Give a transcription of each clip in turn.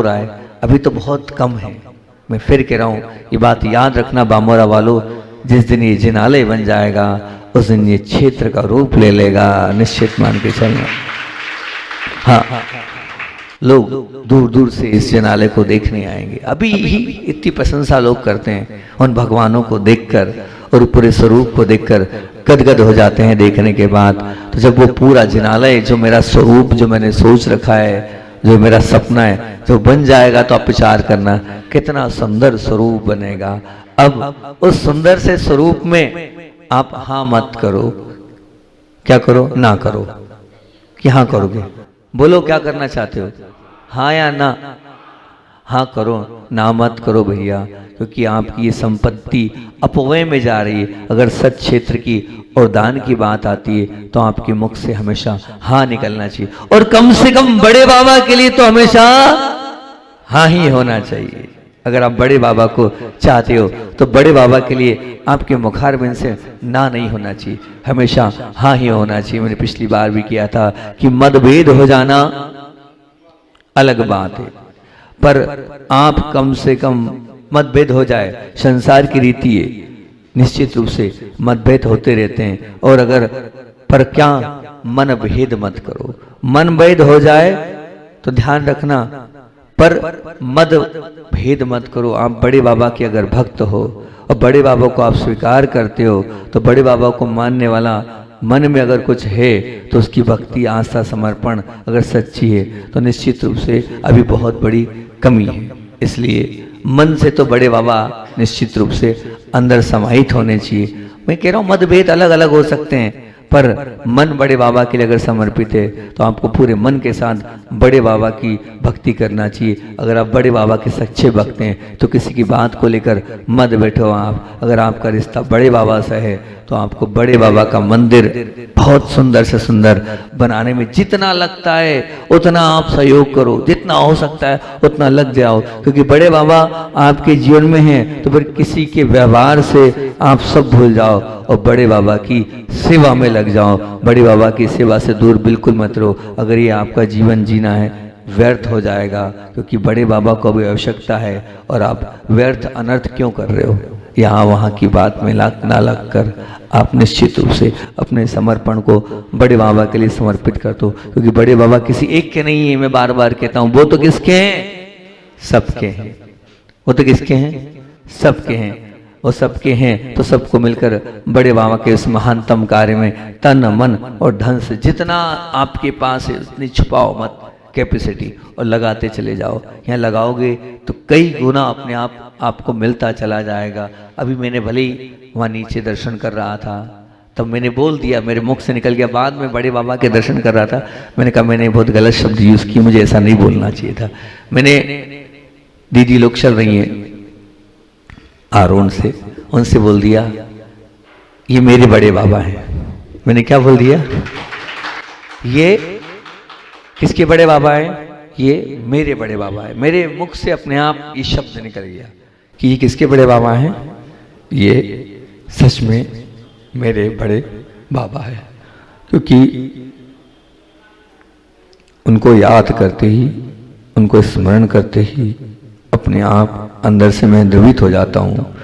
रहा है, अभी तो बहुत कम है। मैं फिर कह रहा हूँ, ये बात याद रखना बामोरा वालों, जिस दिन ये जिनालय बन जाएगा उस दिन ये क्षेत्र का रूप ले लेगा, निश्चित मान के चलना। हाँ, लोग दूर दूर से इस जिनालय को देखने आएंगे। अभी ही इतनी प्रशंसा लोग करते हैं उन भगवानों को देखकर और पूरे स्वरूप को देखकर गदगद हो जाते हैं देखने के बाद। तो जब वो पूरा जिनालय, जो मेरा स्वरूप, जो मैंने सोच रखा है, जो मेरा सपना है, जो बन जाएगा, तो आप विचार करना कितना सुंदर स्वरूप बनेगा। अब उस सुंदर से स्वरूप में आप हाँ मत करो, क्या करो, ना करो, कि हाँ करोगे, बोलो क्या करना चाहते हो, हाँ या ना। हाँ करो, ना मत करो भैया, क्योंकि आपकी ये संपत्ति अपव्यय में जा रही है। अगर सच क्षेत्र की और दान की बात आती है तो आपके मुख से हमेशा हाँ निकलना चाहिए, और कम से कम बड़े बाबा के लिए तो हमेशा हाँ ही होना चाहिए। अगर आप बड़े बाबा को चाहते हो तो बड़े बाबा के लिए आपके मुखारबिंद से ना नहीं होना चाहिए, हमेशा हाँ ही होना चाहिए। मैंने पिछली बार भी किया था कि मतभेद हो जाना अलग बात है, पर आप कम से कम मतभेद हो जाए, संसार की रीति है, निश्चित रूप से मतभेद होते रहते हैं। और अगर पर क्या मन भेद मत करो, मन भेद हो जाए तो ध्यान रखना, पर मद भेद मत करो। आप बड़े बाबा के अगर भक्त हो और बड़े बाबा को आप स्वीकार करते हो तो बड़े बाबा को मानने वाला मन में अगर कुछ है तो उसकी भक्ति, आस्था, समर्पण अगर सच्ची है तो निश्चित रूप से अभी बहुत बड़ी कमी है। इसलिए मन से तो बड़े बाबा निश्चित रूप से अंदर समाहित होने चाहिए। मैं कह रहा हूँ मतभेद अलग अलग हो सकते हैं, पर मन बड़े बाबा के लिए अगर समर्पित है तो आपको पूरे मन के साथ बड़े बाबा की भक्ति करना चाहिए। अगर आप बड़े बाबा के सच्चे भक्त हैं तो किसी की बात को लेकर मत बैठो आप। अगर आपका रिश्ता बड़े बाबा से है तो आपको बड़े बाबा का मंदिर बहुत सुंदर से सुंदर बनाने में जितना लगता है उतना आप सहयोग करो, जितना हो सकता है उतना लग जाओ, क्योंकि बड़े बाबा आपके जीवन में हैं। तो फिर किसी के व्यवहार से आप सब भूल जाओ और बड़े बाबा की सेवा में लग जाओ। बड़े बाबा की सेवा से दूर बिल्कुल मत रहो। अगर ये आपका जीवन जीना है व्यर्थ हो जाएगा, क्योंकि बड़े बाबा को भी आवश्यकता है और आप व्यर्थ अनर्थ क्यों कर रहे हो। यहाँ वहाँ की बात में ना लग कर आप निश्चित रूप से अपने समर्पण को बड़े बाबा के लिए समर्पित कर दो, क्योंकि बड़े बाबा किसी एक के नहीं है। मैं बार बार कहता हूँ, वो तो किसके हैं, सबके हैं। वो तो किसके हैं, सबके हैं। वो सबके हैं तो सबको मिलकर बड़े बाबा के उस महानतम कार्य में तन मन और धन से जितना आपके पास है उतनी छुपाओ मत कैपेसिटी, और लगाते चले जाओ। यहाँ लगाओगे तो कई गुना अपने आप आपको मिलता चला जाएगा। अभी मैंने भले ही वहाँ नीचे दर्शन कर रहा था तब मैंने बोल दिया, मेरे मुख से निकल गया, बाद में बड़े बाबा के दर्शन कर रहा था मैंने कहा मैंने बहुत गलत शब्द यूज किए, मुझे ऐसा नहीं बोलना चाहिए था। मैंने दीदी लोग चल रही हैं आरोन से, उनसे बोल दिया ये मेरे बड़े बाबा हैं। मैंने क्या बोल दिया, ये किसके बड़े बाबा हैं, ये मेरे बड़े बाबा हैं। मेरे मुख से अपने आप ये शब्द निकल गया कि ये किसके बड़े बाबा हैं, ये सच में मेरे बड़े बाबा हैं। क्योंकि उनको याद करते ही, उनको स्मरण करते ही अपने आप अंदर से मैं द्रवित हो जाता हूँ,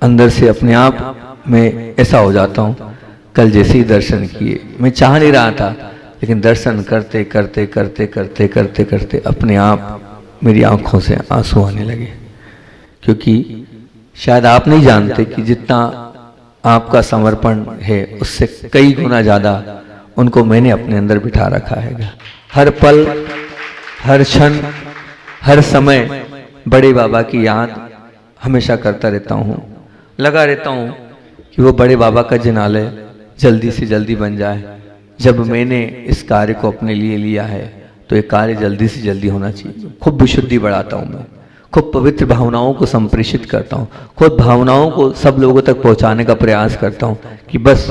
अंदर से अपने आप में ऐसा हो जाता हूँ। कल जैसे ही दर्शन किए, मैं चाह नहीं रहा था, लेकिन दर्शन करते करते करते करते करते करते अपने आप मेरी आंखों से आंसू आने लगे। क्योंकि शायद आप नहीं जानते कि जितना आपका समर्पण है उससे कई गुना ज़्यादा उनको मैंने अपने अंदर बिठा रखा है। हर पल, हर क्षण, हर समय बड़े बाबा की याद हमेशा करता रहता हूँ। लगा रहता हूँ कि वो बड़े बाबा का जिनालय जल्दी से जल्दी बन जाए। जब मैंने इस कार्य को अपने लिए लिया है तो ये कार्य जल्दी से जल्दी होना चाहिए। खूब विशुद्धि बढ़ाता हूँ मैं, खूब पवित्र भावनाओं को संप्रेषित करता हूँ, खुद भावनाओं को सब लोगों तक पहुँचाने का प्रयास करता हूँ कि बस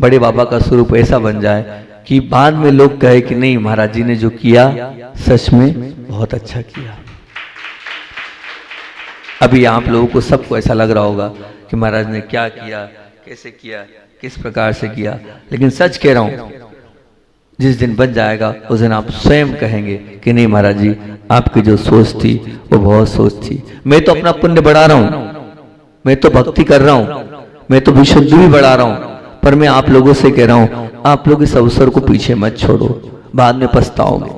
बड़े बाबा का स्वरूप ऐसा बन जाए कि बाद में लोग कहे कि नहीं महाराज जी ने जो किया सच में बहुत अच्छा किया। अभी आप लोगों को सबको ऐसा लग रहा होगा कि महाराज ने क्या किया, कैसे किया, किस प्रकार से किया, लेकिन सच कह रहा हूं जिस दिन बन जाएगा उस दिन आप स्वयं कहेंगे कि नहीं महाराज जी, आपकी जो सोच थी वो बहुत सोच थी। मैं तो अपना पुण्य बढ़ा रहा हूं, मैं तो भक्ति कर रहा हूं, मैं तो विशुद्धि भी बढ़ा रहा हूं, पर मैं आप लोगों से कह रहा हूं, आप लोग इस अवसर को पीछे मत छोड़ो, बाद में पछताओगे,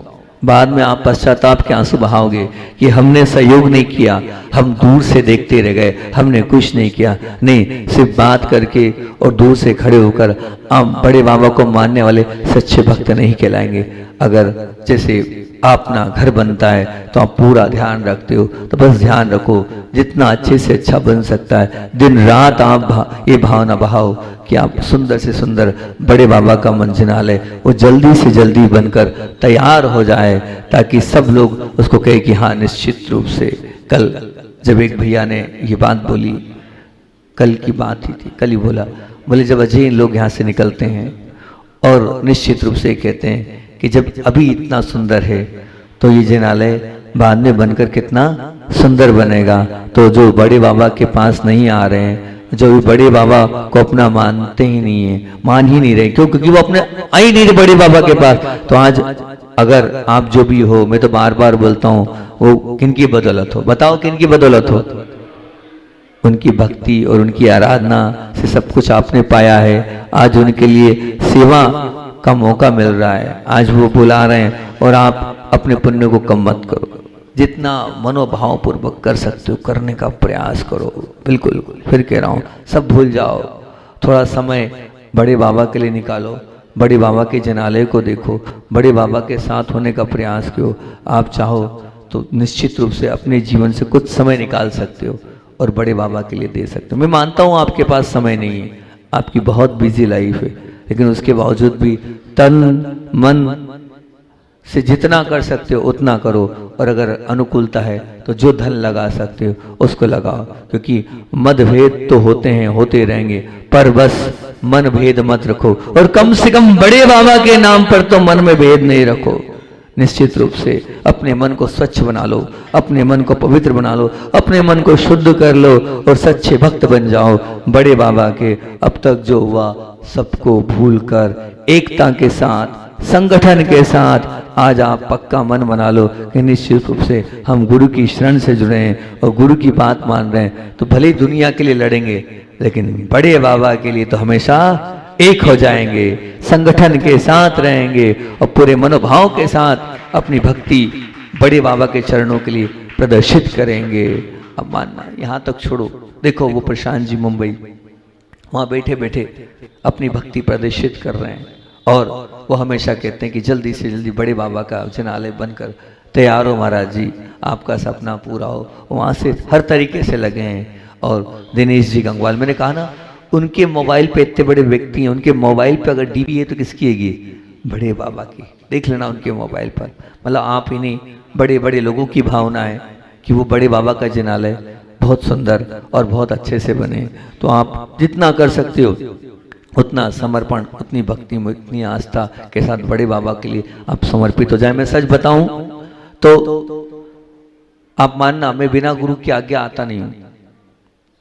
बाद में आप पश्चाताप के आंसू बहाओगे कि हमने सहयोग नहीं किया, हम दूर से देखते रह गए, हमने कुछ नहीं किया। नहीं, सिर्फ बात करके और दूर से खड़े होकर आप बड़े बाबा को मानने वाले सच्चे भक्त नहीं कहलाएंगे। अगर जैसे अपना घर बनता है तो आप पूरा ध्यान रखते हो, तो बस ध्यान रखो जितना अच्छे से अच्छा बन सकता है, दिन रात आप ये भावना बहाओ कि आप सुंदर से सुंदर बड़े बाबा का मंजिनालय वो जल्दी से जल्दी बनकर तैयार हो जाए, ताकि सब लोग उसको कहे कि हाँ निश्चित रूप से। कल जब एक भैया ने ये बात बोली, कल की बात ही थी, कल ही बोले जब अजय लोग यहाँ से निकलते हैं और निश्चित रूप से कहते हैं कि जब अभी इतना सुंदर है तो ये जिनालय बाद में बनकर कितना सुंदर बनेगा। तो जो बड़े बाबा के पास नहीं आ रहे हैं, जो बड़े बाबा को अपना मानते ही नहीं है, मान ही नहीं रहे, क्यों? क्योंकि वो अपने आ ही नहीं रहे बड़े बाबा के पास। तो आज अगर आप जो भी हो, मैं तो बार बार बोलता हूँ, वो किनकी बदौलत हो, बताओ किनकी बदौलत हो? उनकी भक्ति और उनकी आराधना से सब कुछ आपने पाया है। आज उनके लिए सेवा का मौका मिल रहा है, आज वो बुला रहे हैं और आप अपने पुण्य को कम मत करो, जितना मनोभाव पूर्वक कर सकते हो करने का प्रयास करो। बिल्कुल फिर कह रहा हूँ, सब भूल जाओ, थोड़ा समय बड़े बाबा के लिए निकालो, बड़े बाबा के जनालय को देखो, बड़े बाबा के साथ होने का प्रयास करो। आप चाहो तो निश्चित रूप से अपने जीवन से कुछ समय निकाल सकते हो और बड़े बाबा के लिए दे सकते हो। मैं मानता हूँ आपके पास समय नहीं है, आपकी बहुत बिजी लाइफ है, लेकिन उसके बावजूद भी तन मन से जितना कर सकते हो उतना करो, और अगर अनुकूलता है तो जो धन लगा सकते हो उसको लगाओ, क्योंकि मतभेद तो होते हैं, होते रहेंगे, पर बस मन भेद मत रखो, और कम से कम बड़े बाबा के नाम पर तो मन में भेद नहीं रखो। निश्चित रूप से अपने मन को स्वच्छ बना लो, अपने मन को पवित्र बना लो, अपने मन को शुद्ध कर लो और सच्चे भक्त बन जाओ बड़े बाबा के। अब तक जो हुआ सबको भूलकर एकता के साथ, संगठन के साथ आज आप पक्का मन बना लो कि निश्चित रूप से हम गुरु की शरण से जुड़े हैं और गुरु की बात मान रहे हैं। तो भले दुनिया के लिए लड़ेंगे, लेकिन बड़े बाबा के लिए तो हमेशा एक हो जाएंगे, संगठन के साथ रहेंगे और पूरे मनोभाव के साथ अपनी भक्ति बड़े बाबा के चरणों के लिए प्रदर्शित करेंगे। अब मानना यहाँ तक छोड़ो, देखो वो प्रशांत जी मुंबई वहाँ बैठे बैठे अपनी भक्ति प्रदर्शित कर रहे हैं, और वो हमेशा कहते हैं कि जल्दी से जल्दी बड़े बाबा का जिनालय बनकर तैयार हो महाराज जी, आपका सपना पूरा हो। वहाँ से हर तरीके से लगे हैं। और दिनेश जी गंगवाल, मैंने कहा ना, उनके मोबाइल पे इतने बड़े व्यक्ति हैं, उनके मोबाइल पे अगर डीपी है तो किसकी हैगी? बड़े बाबा की। देख लेना उनके मोबाइल पर, मतलब आप ही नहीं बड़े बड़े लोगों की भावना है कि वो बड़े बाबा का जिनालय बहुत सुंदर और बहुत अच्छे से बने। तो आप जितना कर सकते हो उतना समर्पण, उतनी भक्ति, उतनी आस्था के साथ बड़े बाबा के लिए आप समर्पित हो जाए। मैं सच बताऊं तो आप मानना, मैं बिना गुरु की आज्ञा आता नहीं हूं,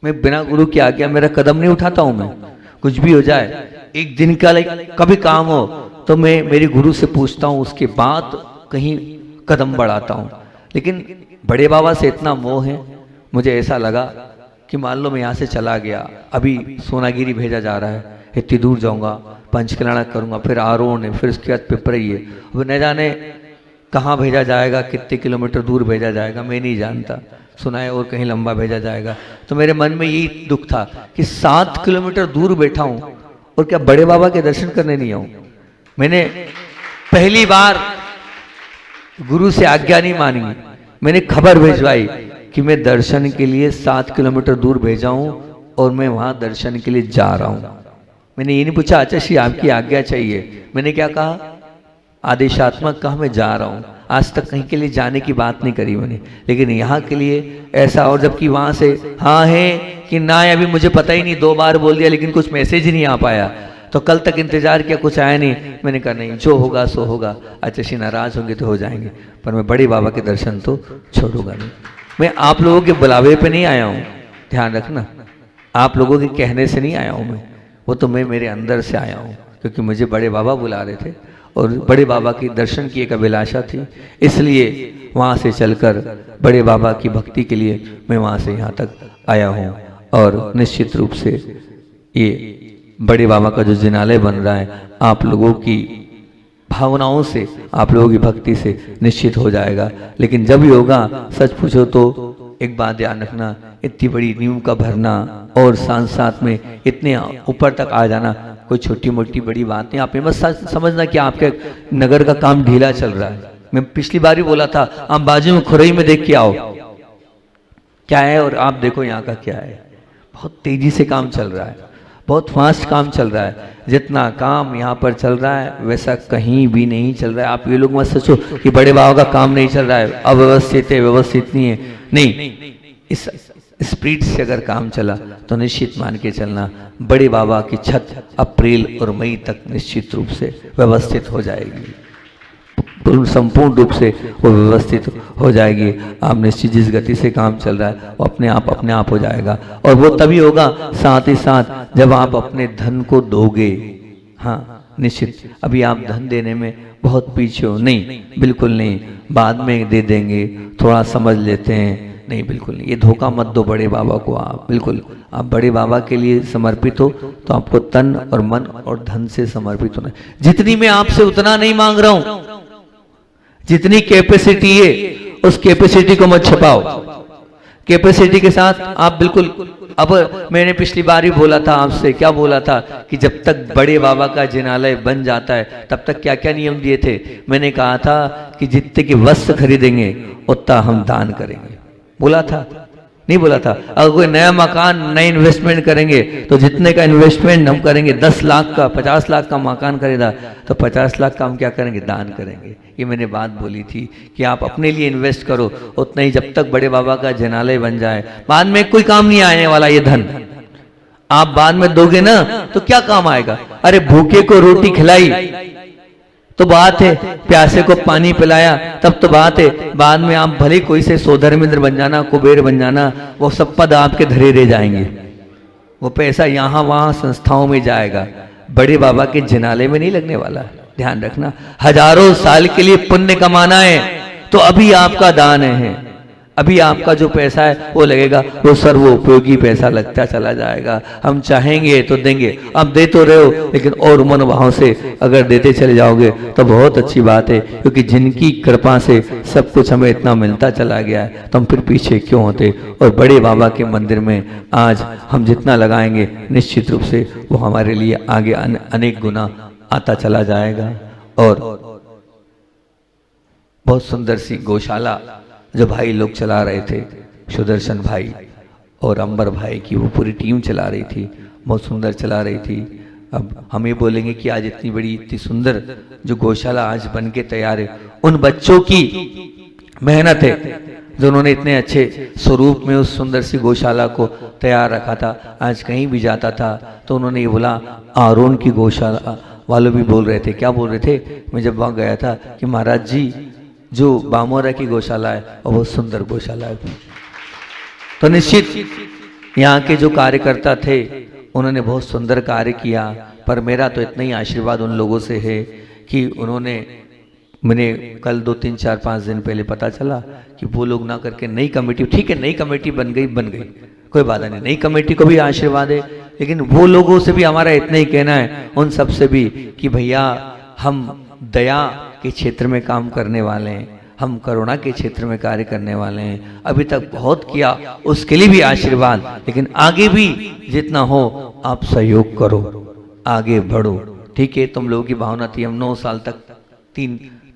मैं बिना गुरु की आज्ञा मेरा कदम नहीं उठाता हूं। मैं कुछ भी हो जाए, एक दिन का कभी काम हो तो मैं मेरे गुरु से पूछता हूं, उसके बाद कहीं कदम बढ़ाता हूं। लेकिन बड़े बाबा से इतना मोह है, मुझे ऐसा लगा कि मान लो मैं यहाँ से चला गया, अभी सोनागिरी भेजा जा रहा है, इतनी दूर जाऊंगा, पंचकल्याण करूंगा, फिर आरोन है, फिर उसके बाद पिपरई है, अब न जाने कहाँ भेजा जाएगा, कितने किलोमीटर दूर भेजा जाएगा, मैं नहीं जानता। सुना है और कहीं लंबा भेजा जाएगा। तो मेरे मन में यही दुख था कि 7 किलोमीटर दूर बैठा हूं और क्या बड़े बाबा के दर्शन करने नहीं आऊं। मैंने पहली बार गुरु से आज्ञा नहीं मानी, मैंने खबर भिजवाई कि मैं दर्शन के लिए 7 किलोमीटर दूर भेजा हूं और मैं वहां दर्शन के लिए जा रहा हूं। मैंने ये नहीं पूछा अच्छा श्री आपकी आज्ञा चाहिए, मैंने क्या कहा, आदेशात्मक कहा मैं जा रहा हूं। आज तक कहीं के लिए जाने की बात नहीं करी मैंने, लेकिन यहाँ के लिए ऐसा, और जबकि वहां से हाँ है कि ना है अभी मुझे पता ही नहीं, 2 बार बोल दिया लेकिन कुछ मैसेज ही नहीं आ पाया। तो कल तक इंतजार किया, कुछ आया नहीं। मैंने कहा नहीं, जो होगा सो होगा, अच्छा श्री नाराज होंगे तो हो जाएंगे, पर मैं बड़े बाबा के दर्शन तो छोड़ूंगा नहीं। मैं आप लोगों के बुलावे पे नहीं आया हूँ, ध्यान रखना, आप लोगों के कहने से नहीं आया हूँ मैं, वो तो मैं मेरे अंदर से आया हूँ, क्योंकि मुझे बड़े बाबा बुला रहे थे और बड़े बाबा की दर्शन की एक अभिलाषा थी, इसलिए वहाँ से चलकर बड़े बाबा की भक्ति के लिए मैं वहाँ से यहाँ तक आया हूँ। और निश्चित रूप से ये बड़े बाबा का जो जिनालय बन रहा है आप लोगों की भावनाओं से, आप लोगों की भक्ति से निश्चित हो जाएगा। लेकिन जब भी होगा, सच पूछो तो एक बात ध्यान रखना, इतनी बड़ी नींव का भरना और साथ साथ में इतने ऊपर तक आ जाना कोई छोटी मोटी बड़ी बात नहीं। आप ये मत समझना कि आपके नगर का काम ढीला चल रहा है। मैं पिछली बार ही बोला था, आप बाजू में खुरई में देख के आओ क्या है और आप देखो यहाँ का क्या है। बहुत तेजी से काम चल रहा है, बहुत फास्ट काम चल रहा है। जितना काम यहाँ पर चल रहा है वैसा कहीं भी नहीं चल रहा है। आप ये लोग मत सोचो कि बड़े बाबा का काम नहीं चल रहा है, अव्यवस्थित है, व्यवस्थित नहीं है। नहीं, इस स्पीड से अगर काम चला तो निश्चित मान के चलना बड़े बाबा की छत अप्रैल और मई तक निश्चित रूप से व्यवस्थित हो जाएगी, संपूर्ण रूप से वो व्यवस्थित हो जाएगी। आप निश्चित जिस गति से काम चल रहा है वो अपने आप हो जाएगा। और वो तभी होगा साथ ही साथ जब आप अपने धन को दोगे। हाँ निश्चित, अभी आप धन देने में बहुत पीछे हो, नहीं बिल्कुल नहीं, बाद में दे देंगे, थोड़ा समझ लेते हैं, नहीं बिल्कुल नहीं। ये धोखा मत दो बड़े बाबा को। आप बिल्कुल, आप बड़े बाबा के लिए समर्पित हो तो आपको तन और मन और धन से समर्पित होना। जितनी मैं आपसे उतना नहीं मांग रहा हूं, जितनी कैपेसिटी है उस कैपेसिटी को मत छुपाओ। कैपेसिटी के साथ आप बिल्कुल, अब मैंने पिछली बार ही बोला था आपसे, क्या बोला था कि जब तक बड़े बाबा का जिनालय बन जाता है तब तक क्या क्या नियम दिए थे। मैंने कहा था कि जितने के वस्त्र खरीदेंगे उतना हम दान करेंगे, बोला था नहीं बोला था। अगर कोई नया मकान नई इन्वेस्टमेंट करेंगे तो जितने का इन्वेस्टमेंट हम करेंगे, 10 लाख का 50 लाख का मकान खरीदा तो 50 लाख का हम क्या करेंगे, दान करेंगे। ये मैंने बात बोली थी कि आप अपने लिए इन्वेस्ट करो उतना ही, जब तक बड़े बाबा का जिनालय बन जाए। बाद में कोई काम नहीं आने वाला ये धन, आप बाद में दोगे ना तो क्या काम आएगा। अरे भूखे को रोटी खिलाई तो बात है, प्यासे को पानी पिलाया तब तो बात है। बाद में आप भले कोई से सोधर्मिंद्र बन जाना, कुबेर बन जाना, वो सब पद आपके धरे रह जाएंगे। वो पैसा यहाँ वहाँ संस्थाओं में जाएगा, बड़े बाबा के जिनाले में नहीं लगने वाला। ध्यान रखना, हजारों साल के लिए पुण्य कमाना है तो अभी आपका दान है, अभी आपका जो पैसा है वो लगेगा, वो सर्वोपयोगी पैसा लगता चला जाएगा। हम चाहेंगे तो देंगे, आप दे तो रहे हो लेकिन और मनोभाव से अगर देते चले जाओगे तो बहुत अच्छी बात है, क्योंकि जिनकी कृपा से सब कुछ हमें इतना मिलता चला गया है तो हम फिर पीछे क्यों होते। और बड़े बाबा के मंदिर में आज हम जितना लगाएंगे निश्चित रूप से वो हमारे लिए आगे अनेक गुना आता चला जाएगा। और बहुत सुंदर सी गौशाला जो भाई लोग चला रहे थे, सुदर्शन भाई और अंबर भाई की वो पूरी टीम चला रही थी, बहुत सुंदर चला रही थी। अब हम ये बोलेंगे कि आज इतनी बड़ी इतनी सुंदर जो गौशाला आज बन के तैयार है, उन बच्चों की मेहनत है जो उन्होंने इतने अच्छे स्वरूप में उस सुंदर सी गौशाला को तैयार रखा था। आज कहीं भी जाता था तो उन्होंने ये बोला, आरोन की गौशाला वालों भी बोल रहे थे, क्या बोल रहे थे, मैं जब वहाँ गया था कि महाराज जी जो बामोरा की गौशाला है और बहुत सुंदर गौशाला है। तो निश्चित यहाँ के जो कार्यकर्ता थे उन्होंने बहुत सुंदर कार्य किया, पर मेरा तो इतना ही आशीर्वाद उन लोगों से है कि उन्होंने, मैंने कल 2 3 4 5 दिन पहले पता चला कि वो लोग ना करके नई कमेटी, ठीक है नई कमेटी बन गई, कोई बाधा नहीं, नई कमेटी को भी आशीर्वाद है। लेकिन वो लोगों से भी हमारा इतना ही कहना है, उन सब से भी, कि भैया हम दया के क्षेत्र में काम करने वाले हैं, हम करुणा के क्षेत्र में कार्य करने वाले हैं, अभी तक बहुत किया उसके लिए भी आशीर्वाद, लेकिन आगे भी जितना हो आप सहयोग करो, आगे बढ़ो। ठीक है, तुम लोगों की भावना थी, हम 9 साल तक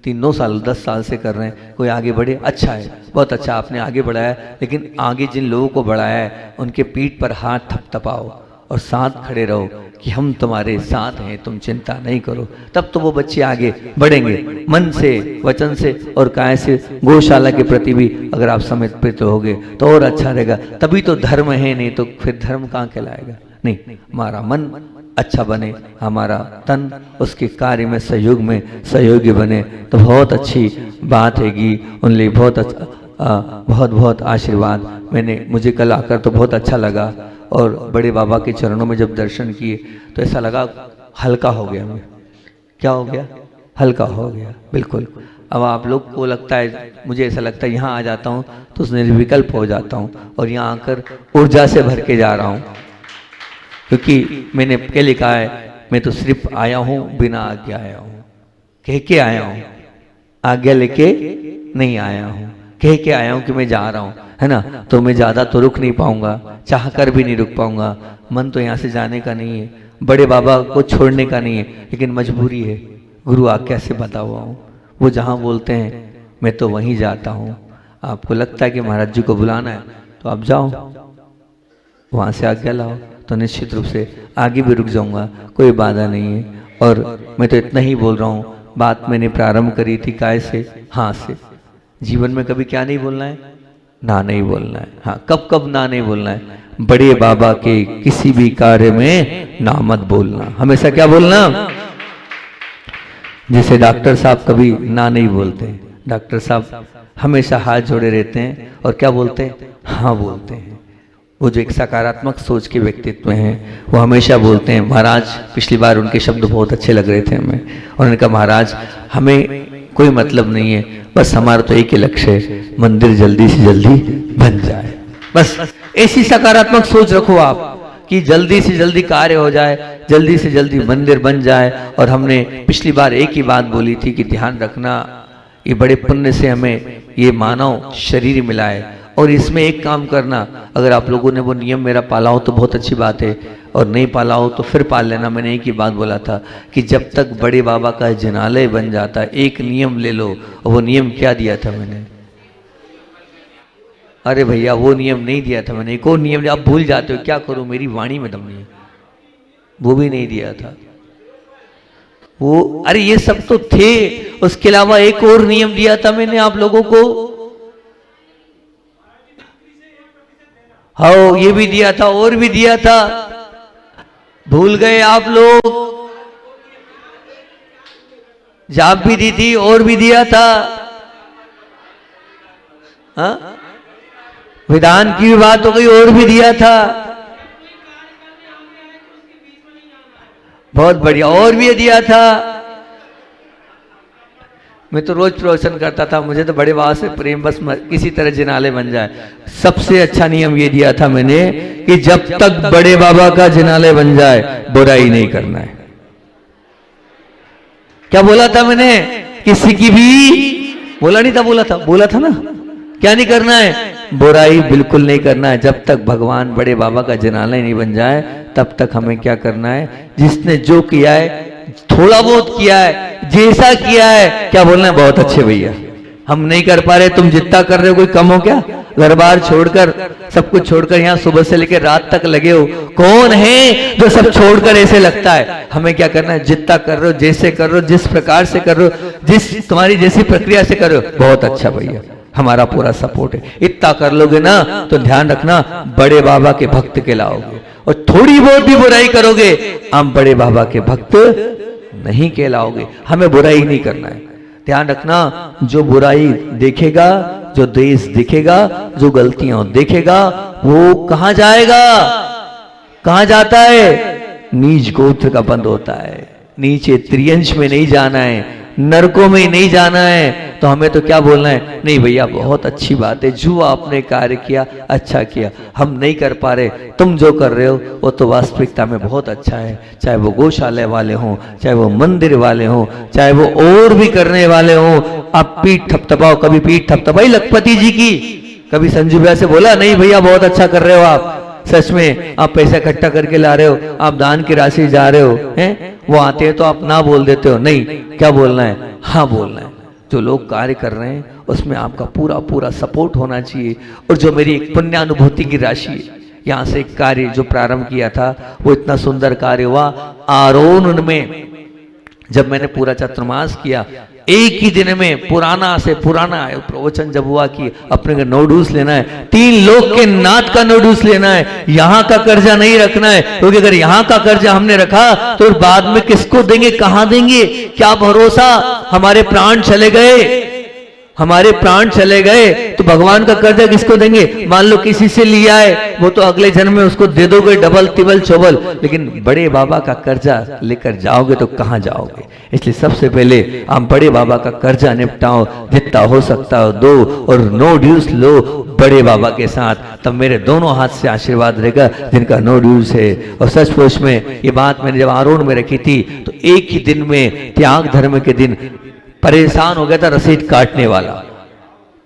9 साल 10 साल से कर रहे हैं, कोई आगे बढ़े, अच्छा है, बहुत अच्छा आपने आगे बढ़ाया, लेकिन आगे जिन लोगों को बढ़ाया है उनके पीठ पर हाथ थपथपाओ और साथ खड़े रहो कि हम तुम्हारे साथ हैं, तुम चिंता नहीं करो। तब तो वो बच्चे आगे बढ़ेंगे, मन से, वचन से और काय से। गौशाला के प्रति भी अगर आप समर्पित रहोगे तो और अच्छा रहेगा, तभी तो धर्म है, नहीं तो फिर धर्म कहाँ कहलाएगा। नहीं, हमारा मन अच्छा बने, हमारा तन उसके कार्य में सहयोग में सहयोगी बने तो बहुत अच्छी बात हैगी। उन लिए बहुत अच्छा, बहुत बहुत आशीर्वाद। मुझे कल आकर तो बहुत अच्छा लगा और बड़े बाबा के चरणों में जब दर्शन किए तो ऐसा लगा हल्का हो गया मैं। क्या हो गया? हल्का हो गया बिल्कुल। अब आप लोग को लगता है, मुझे ऐसा लगता है यहाँ आ जाता हूँ तो निर्विकल्प हो जाता हूँ और यहाँ आकर ऊर्जा से भर के जा रहा हूँ, क्योंकि मैंने क्या लिखा है, मैं तो सिर्फ आया हूँ बिना आज्ञा आया हूँ, कह के आया हूँ, आज्ञा लेके नहीं आया हूँ, कह के आया हूँ कि मैं जा रहा हूँ, है ना। तो मैं ज़्यादा तो रुक नहीं पाऊंगा, चाह कर भी नहीं रुक पाऊंगा, मन तो यहाँ से जाने का नहीं है, बड़े बाबा को छोड़ने का नहीं है, लेकिन मजबूरी है, गुरु आज्ञा से बता हुआ हूँ, वो जहाँ बोलते हैं मैं तो वहीं जाता हूँ। आपको लगता है कि महाराज जी को बुलाना है तो आप जाओ, वहाँ से आज्ञा लाओ, तो निश्चित रूप से आगे भी रुक जाऊंगा, कोई बाधा नहीं है। और मैं तो इतना ही बोल रहा हूँ, बात मैंने प्रारंभ करी थी काय से, हाँ से। जीवन में कभी क्या नहीं बोलना है, ना नहीं बोलना है। हाँ, कब कब ना नहीं बोलना है, बड़े बाबा के किसी भी कार्य में ना मत बोलना, हमेशा क्या बोलना। जैसे डॉक्टर साहब कभी ना नहीं बोलते, डॉक्टर साहब हमेशा हाथ जोड़े रहते हैं और क्या बोलते हैं, हाँ बोलते हैं। वो जो एक सकारात्मक सोच के व्यक्तित्व हैं, वो हमेशा बोलते हैं। महाराज पिछली बार उनके शब्द बहुत अच्छे लग रहे थे हमें, उन्होंने कहा महाराज हमें कोई मतलब नहीं है, बस हमारा तो एक ही लक्ष्य है, मंदिर जल्दी से जल्दी बन जाए। बस ऐसी सकारात्मक सोच रखो आप कि जल्दी से जल्दी कार्य हो जाए, जल्दी से जल्दी मंदिर बन जाए। और हमने पिछली बार एक ही बात बोली थी कि ध्यान रखना, ये बड़े पुण्य से हमें ये मानव शरीर मिला है, और इसमें एक काम करना, अगर आप लोगों ने वो नियम मेरा पाला हो तो बहुत अच्छी बात है, और नहीं पाला हो तो फिर पाल लेना। मैंने एक ही बात बोला था कि जब तक बड़े बाबा का जिनालय बन जाता, एक नियम ले लो। और वो नियम क्या दिया था मैंने, अरे भैया वो नियम नहीं दिया था मैंने, एक और नियम, आप भूल जाते हो, क्या करूं, मेरी वाणी में दम नहीं है, वो भी नहीं दिया था वो। अरे ये सब तो थे, उसके अलावा एक और नियम दिया था मैंने आप लोगों को, हाँ ये भी दिया था और भी दिया था, भूल गए आप लोग। जाप भी दी थी और भी दिया था, हाँ विधान की भी बात हो गई और भी दिया था, बहुत बढ़िया और भी दिया था। मैं तो रोज प्रवचन करता था, मुझे तो बड़े बाबा से प्रेम, बस किसी तरह जिनालय बन जाए। सबसे अच्छा नियम ये दिया था मैंने कि जब तक बड़े बाबा का जिनालय बन जाए बुराई नहीं करना है। क्या बोला था मैंने, किसी की भी बोला नहीं था, बोला था ना, क्या नहीं करना है, बुराई बिल्कुल नहीं करना है। जब तक भगवान बड़े बाबा का जिनालय नहीं बन जाए तब तक हमें क्या करना है, जिसने जो किया है, थोड़ा बहुत किया है, जैसा किया है, क्या बोलना है, बहुत अच्छे भैया, हम नहीं कर पा रहे, तुम जितना कर रहे हो कोई कम हो क्या, घर बार छोड़कर, सब कुछ छोड़कर यहाँ सुबह से लेकर रात तक लगे हो, कौन है जो सब छोड़कर ऐसे लगता है। हमें क्या करना है, जितना कर रहे हो, जैसे कर रहे हो, जिस प्रकार से कर रहे हो, जिस तुम्हारी जैसी प्रक्रिया से कर रहे हो, बहुत अच्छा भैया, हमारा पूरा सपोर्ट है। इतना कर लोगे ना तो ध्यान रखना बड़े बाबा के भक्त कहलाओगे, और थोड़ी बहुत भी बुराई करोगे हम बड़े बाबा के भक्त नहीं कहलाओगे। हमें बुराई नहीं करना है, ध्यान रखना, जो बुराई देखेगा, जो देश दिखेगा, जो गलतियां देखेगा, वो कहां जाएगा, कहां जाता है, नीच गोत्र का बंद होता है, नीचे त्रियंश में नहीं जाना है, नरकों में नहीं जाना है। तो हमें तो क्या बोलना है, नहीं भैया बहुत अच्छी बात है, जो आपने कार्य किया अच्छा किया, हम नहीं कर पा रहे, तुम जो कर रहे हो वो तो वास्तविकता में बहुत अच्छा है। चाहे वो गौशाले वाले हों, चाहे वो मंदिर वाले हों, चाहे वो और भी करने वाले हों, आप पीठ थपथपाओ, कभी पीठ थपथपाई लखपति जी की, कभी संजू भैया से बोला नहीं भैया बहुत अच्छा कर रहे हो आप, सच में आप पैसा इकट्ठा करके ला रहे हो, आप दान की राशि जा रहे हो, हैं वो आते हैं तो आप ना बोल देते हो, नहीं क्या बोलना है, हाँ बोलना है। जो लोग कार्य कर रहे हैं उसमें आपका पूरा पूरा सपोर्ट होना चाहिए। और जो मेरी एक पुण्यानुभूति की राशि है, यहाँ से एक कार्य जो प्रारंभ किया था वो इतना सुंदर कार्य हुआ। आरोन में जब मैंने पूरा चतुर्मास किया, एक ही दिन में पुराना से पुराना प्रवचन जब हुआ कि अपने को नोडूस लेना है, 3 लोग के नाथ का नोडूस लेना है, यहाँ का कर्जा नहीं रखना है, क्योंकि अगर यहाँ का कर्जा हमने रखा तो बाद में किसको देंगे, कहां देंगे, क्या भरोसा, हमारे प्राण चले गए, हमारे प्राण चले गए तो भगवान का कर्जा किसको देंगे? मान लो किसी से लिया है, वो तो अगले जन्म में उसको दे दोगे डबल तिबल चौबल, लेकिन बड़े बाबा का कर्जा लेकर जाओगे तो कहां जाओगे? इसलिए सबसे पहले आप बड़े बाबा का कर्जा निपटाओ, जितना हो सकता हो दो, और नो ड्यूज लो बड़े बाबा के साथ, तब मेरे दोनों हाथ से आशीर्वाद रहेगा जिनका नो ड्यूज है। और सचमुच में ये बात मैंने जब आरोन में रखी थी तो एक ही दिन में त्याग धर्म के दिन परेशान हो गया था रसीद काटने वाला,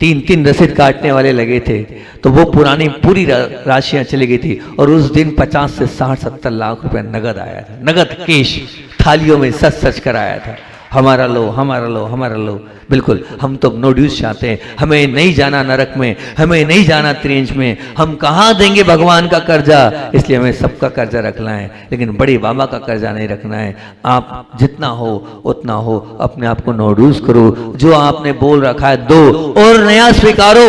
3 रसीद काटने वाले लगे थे, तो वो पुरानी पूरी राशियां चली गई थी। और उस दिन 50 से 60-70 लाख रुपए नगद आया था, नगद केश थालियों में सच कर आया था। हमारा लो, हमारा लो, हमारा लो। बिल्कुल, हम तो नो ड्यूज चाहते हैं, हमें नहीं जाना नरक में, हमें नहीं जाना त्रिंज में, हम कहाँ देंगे भगवान का कर्जा? इसलिए हमें सबका कर्जा रखना है, लेकिन बड़े बाबा का कर्जा नहीं रखना है। आप जितना हो उतना हो, अपने आप को नो ड्यूज करो, जो आपने बोल रखा है दो, और नया स्वीकारो,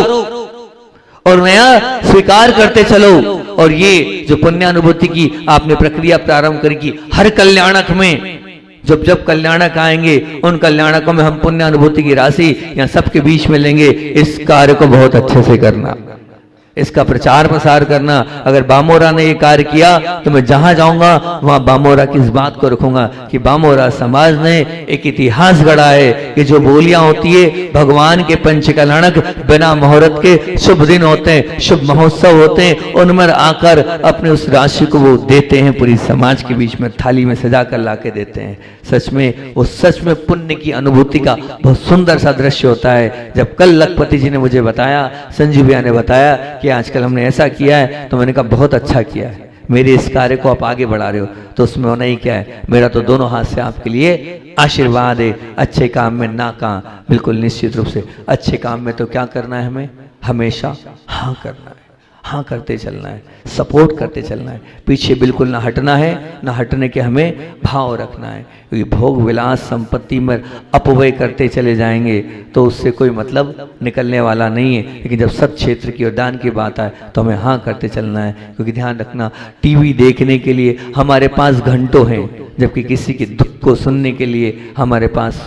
और नया स्वीकार करते चलो। और ये जो पुण्यानुभूति की आपने प्रक्रिया प्रारंभ करी कि हर कल्याणक में जब जब कल्याणक आएंगे उन कल्याणकों में हम पुण्य अनुभूति की राशि या सबके बीच में लेंगे, इस कार्य को बहुत अच्छे से करना, इसका प्रचार प्रसार करना। अगर बामोरा ने ये कार्य किया तो मैं जहां जाऊंगा वहां बामोरा की इस बात को रखूंगा कि बामोरा समाज ने एक इतिहास गढ़ा है कि जो बोलियां होती है भगवान के पंच कल्याणक बिना मुहूर्त के शुभ दिन होते हैं, शुभ महोत्सव होते हैं, उनमें आकर अपने उस राशि को वो देते हैं, पूरी समाज के बीच में थाली में सजा कर ला के देते हैं। सच में वो सच में पुण्य की अनुभूति का बहुत सुंदर सा दृश्य होता है। जब कल लखपति जी ने मुझे बताया, संजीव भैया ने बताया कि आजकल हमने ऐसा किया है, तो मैंने कहा बहुत अच्छा किया है, मेरे इस कार्य को आप आगे बढ़ा रहे हो, तो उसमें होना ही क्या है, मेरा तो दोनों हाथ से आपके लिए आशीर्वाद है। अच्छे काम में ना कहा, बिल्कुल निश्चित रूप से अच्छे काम में तो क्या करना है, हमें हमेशा हाँ करना है, हाँ करते चलना है, सपोर्ट करते चलना है, पीछे बिल्कुल ना हटना है, ना हटने के हमें भाव रखना है। क्योंकि भोग विलास संपत्ति में अपव्यय करते चले जाएंगे तो उससे कोई मतलब निकलने वाला नहीं है। लेकिन जब सत क्षेत्र की और दान की बात आए तो हमें हाँ करते चलना है। क्योंकि ध्यान रखना, टीवी देखने के लिए हमारे पास घंटों हैं, जबकि किसी के दुख को सुनने के लिए हमारे पास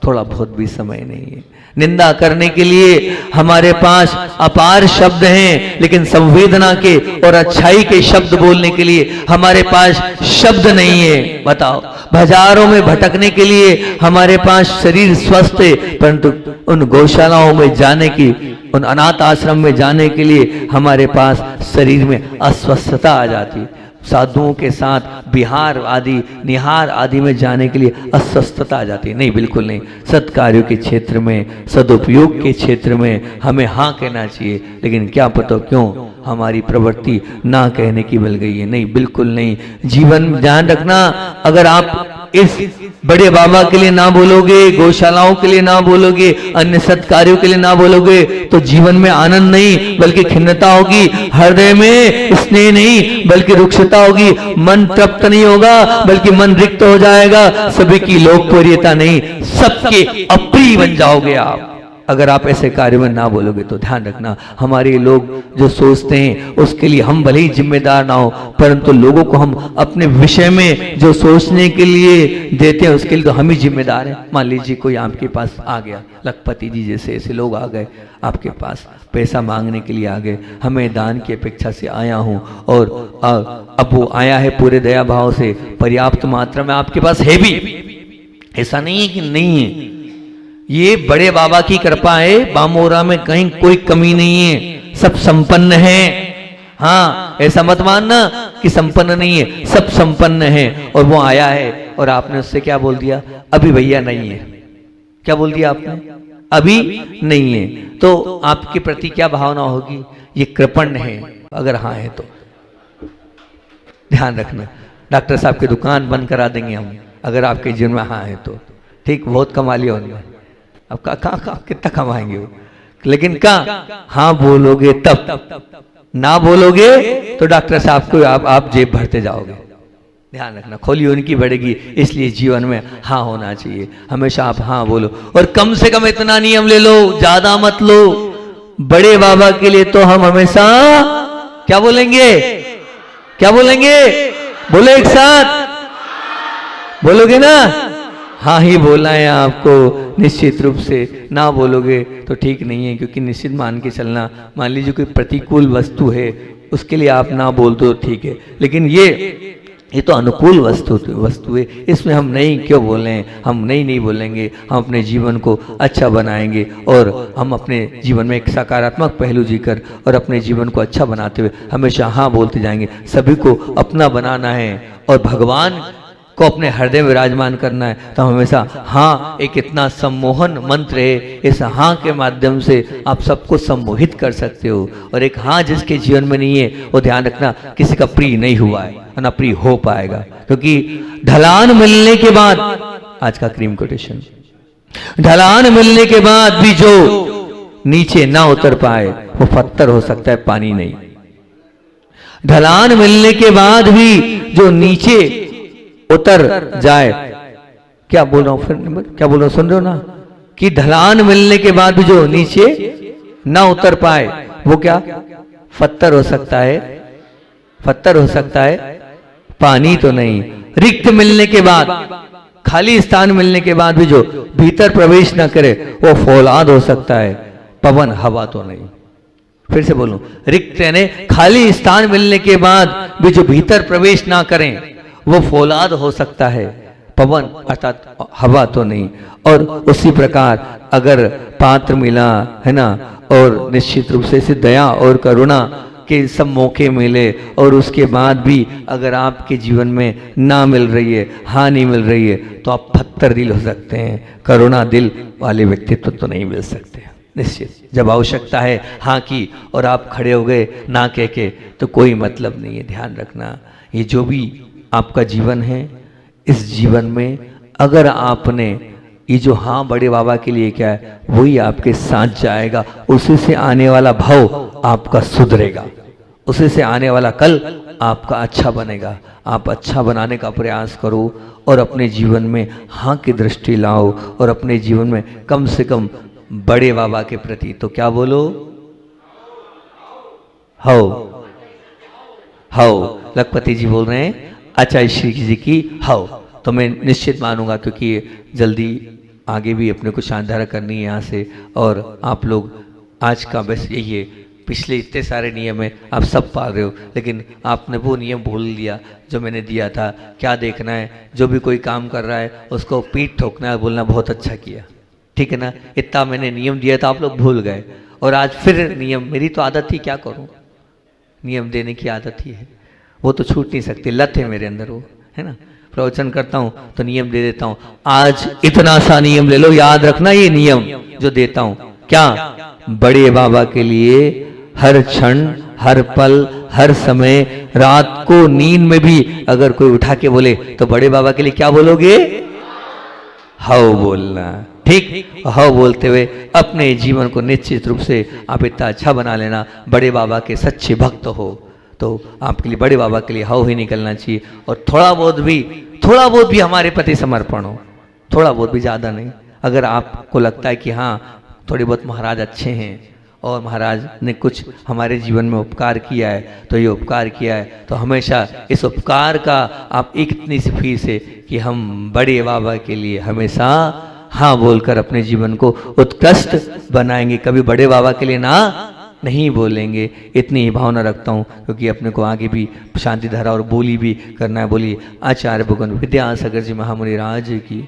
थोड़ा बहुत भी समय नहीं है। निंदा करने के लिए हमारे पास अपार शब्द हैं, लेकिन संवेदना के और अच्छाई के शब्द बोलने के लिए हमारे पास शब्द नहीं है। बताओ, बाजारों में भटकने के लिए हमारे पास शरीर स्वस्थ है, परंतु उन गौशालाओं में जाने की, उन अनाथ आश्रम में जाने के लिए हमारे पास शरीर में अस्वस्थता आ जाती है। साधुओं के साथ बिहार आदि, निहार आदि में जाने के लिए अस्वस्थता आ जाती है। नहीं, बिल्कुल नहीं। सत्कार्यों के क्षेत्र में, सदुपयोग के क्षेत्र में हमें हाँ कहना चाहिए, लेकिन क्या पता क्यों हमारी प्रवृत्ति ना कहने की बल गई है। नहीं, बिल्कुल नहीं। जीवन ध्यान रखना, अगर आप इस बड़े बाबा के लिए ना बोलोगे, गौशालाओं के लिए ना बोलोगे, अन्य सत्कार्यों के लिए ना बोलोगे, तो जीवन में आनंद नहीं बल्कि खिन्नता होगी, हृदय में स्नेह नहीं बल्कि रुक्षता होगी, मन तृप्त नहीं होगा बल्कि मन रिक्त हो जाएगा, सभी की लोकप्रियता नहीं, सबके अप्रिय बन जाओगे आप अगर आप ऐसे कार्य में ना बोलोगे। तो ध्यान रखना, हमारे लोग जो सोचते हैं उसके लिए हम भले ही जिम्मेदार ना हो, परंतु लोगों को हम अपने विषय में जो सोचने के लिए देते हैं उसके लिए तो हम ही जिम्मेदार हैं। मान लीजिए कोई आपके पास आ गया, लखपति जी जैसे ऐसे लोग आ गए आपके पास, पैसा मांगने के लिए आ गए, हमें दान की अपेक्षा से आया हूं, और अब वो आया है पूरे दया भाव से, पर्याप्त मात्रा में आपके पास है भी, ऐसा नहीं है कि नहीं है। ये बड़े बाबा की कृपा है, बामोरा में कहीं कोई कमी नहीं है, सब संपन्न है। हाँ, ऐसा मत मानना कि संपन्न नहीं है, सब संपन्न है। और वो आया है और आपने उससे क्या बोल दिया, अभी भैया नहीं है। क्या बोल दिया आपने, अभी नहीं है। तो आपके प्रति क्या भावना होगी, ये कृपण है, अगर हाँ है तो ध्यान रखना। डॉक्टर साहब की दुकान बंद करा देंगे हम अगर आपके जीवन में हाँ है तो, ठीक, बहुत कमा लिया उन्होंने, अब कहाँ कितना कमाएंगे वो, लेकिन कहाँ हाँ बोलोगे तब, ना बोलोगे तो डॉक्टर साहब को आप जेब भरते जाओगे। ध्यान रखना, खोली उनकी बढ़ेगी, इसलिए जीवन में हाँ होना चाहिए, हमेशा आप हाँ बोलो। और कम से कम इतना नियम ले लो, ज्यादा मत लो। बड़े बाबा के लिए तो हम हमेशा क्या बोलेंगे, क्या बोलेंगे, बोलो एक साथ, बोलोगे ना, हाँ ही बोलना है आपको, निश्चित रूप से ना बोलोगे तो ठीक नहीं है, क्योंकि निश्चित मान के चलना, मान लीजिए कोई प्रतिकूल वस्तु है उसके लिए आप ना बोल दो ठीक है, लेकिन ये तो अनुकूल वस्तु है, इसमें हम नहीं क्यों बोलें, हम नहीं बोलेंगे, हम अपने जीवन को अच्छा बनाएंगे और हम अपने जीवन में एक सकारात्मक पहलू जीकर और अपने जीवन को अच्छा बनाते हुए हमेशा हाँ बोलते जाएंगे। सभी को अपना बनाना है और भगवान को अपने हृदय में विराजमान करना है, तो हमेशा हाँ एक इतना सम्मोहन मंत्र है, इस हाँ के माध्यम से आप सबको सम्मोहित कर सकते हो। और एक हाँ जिसके जीवन में नहीं है वो ध्यान रखना किसी का प्रिय नहीं हुआ है, ना प्रिय हो पाएगा, क्योंकि ढलान मिलने के बाद, आज का क्रीम कोटेशन, ढलान मिलने के बाद भी जो नीचे ना उतर पाए वो पत्थर हो सकता है, पानी नहीं। ढलान मिलने के बाद भी जो नीचे उतर जाए, क्या बोल रहा हूं फिर, क्या बोल रहा हूं, सुन रहे हो ना, कि ढलान मिलने के बाद भी जो नीचे ना उतर पाए वो क्या पत्थर हो सकता है, पत्थर हो सकता है, पानी तो नहीं। रिक्त मिलने के बाद, खाली स्थान मिलने के बाद भी जो भीतर प्रवेश ना करे वो फौलाद हो सकता है, पवन हवा तो नहीं। फिर से बोलूं, रिक्त यानी खाली स्थान मिलने के बाद भी जो भीतर प्रवेश ना करें वो फौलाद हो सकता है, पवन अर्थात हवा तो नहीं। और उसी प्रकार अगर पात्र मिला है ना, और निश्चित रूप से इसे दया और करुणा के सब मौके मिले और उसके बाद भी अगर आपके जीवन में ना मिल रही है, हानि मिल रही है, तो आप पत्थर दिल हो सकते हैं, करुणा दिल वाले व्यक्तित्व तो नहीं मिल सकते। निश्चित जब आवश्यकता है हाँ की और आप खड़े हो गए ना कह के, तो कोई मतलब नहीं है। ध्यान रखना, ये जो भी आपका जीवन है, इस जीवन में अगर आपने ये जो हाँ बड़े बाबा के लिए क्या है वही आपके साथ जाएगा, उसी से आने वाला भाव आपका सुधरेगा, उसी से आने वाला कल आपका अच्छा बनेगा। आप अच्छा बनाने का प्रयास करो और अपने जीवन में हाँ की दृष्टि लाओ और अपने जीवन में कम से कम बड़े बाबा के प्रति तो क्या बोलो, हाउ। लखपति जी बोल रहे हैं अच्छा श्री जी की हाउ, तो मैं निश्चित मानूंगा, क्योंकि जल्दी आगे भी अपने को शानदार करनी है यहाँ से। और आप लोग आज का बस यही है, पिछले इतने सारे नियम है आप सब पाल रहे हो, लेकिन आपने वो नियम भूल लिया जो मैंने दिया था। क्या देखना है, जो भी कोई काम कर रहा है उसको पीठ ठोकना है, बोलना बहुत अच्छा किया, ठीक है ना। इतना मैंने नियम दिया था, आप लोग भूल गए, और आज फिर नियम, मेरी तो आदत थी, क्या करूँ, नियम देने की आदत ही है, वो तो छूट नहीं सकती, लत है मेरे अंदर वो, है ना। प्रवचन करता हूँ तो नियम दे देता हूँ, आज इतना सा नियम ले लो, याद रखना ये नियम जो देता हूँ, क्या बड़े बाबा के लिए हर क्षण, हर पल, हर समय, रात को नींद में भी अगर कोई उठा के बोले तो बड़े बाबा के लिए क्या बोलोगे, हाउ बोलना, ठीक। हाउ बोलते हुए अपने जीवन को निश्चित रूप से आप इतना अच्छा बना लेना। बड़े बाबा के सच्चे भक्त हो तो आपके लिए बड़े बाबा के लिए हाउ ही निकलना चाहिए, और थोड़ा बहुत भी हमारे प्रति समर्पण हो, थोड़ा बहुत भी, ज़्यादा नहीं। अगर आपको लगता है कि हाँ थोड़े बहुत महाराज अच्छे हैं और महाराज ने कुछ हमारे जीवन में उपकार किया है, तो ये उपकार किया है तो हमेशा इस उपकार का आप एक इतनी सी फीस है कि हम बड़े बाबा के लिए हमेशा हाँ बोलकर अपने जीवन को उत्कृष्ट बनाएंगे, कभी बड़े बाबा के लिए ना नहीं बोलेंगे। इतनी ही भावना रखता हूँ, क्योंकि अपने को आगे भी शांति धारा और बोली भी करना है। बोलिए आचार्य भगवान विद्यासागर जी महामुनि राज की।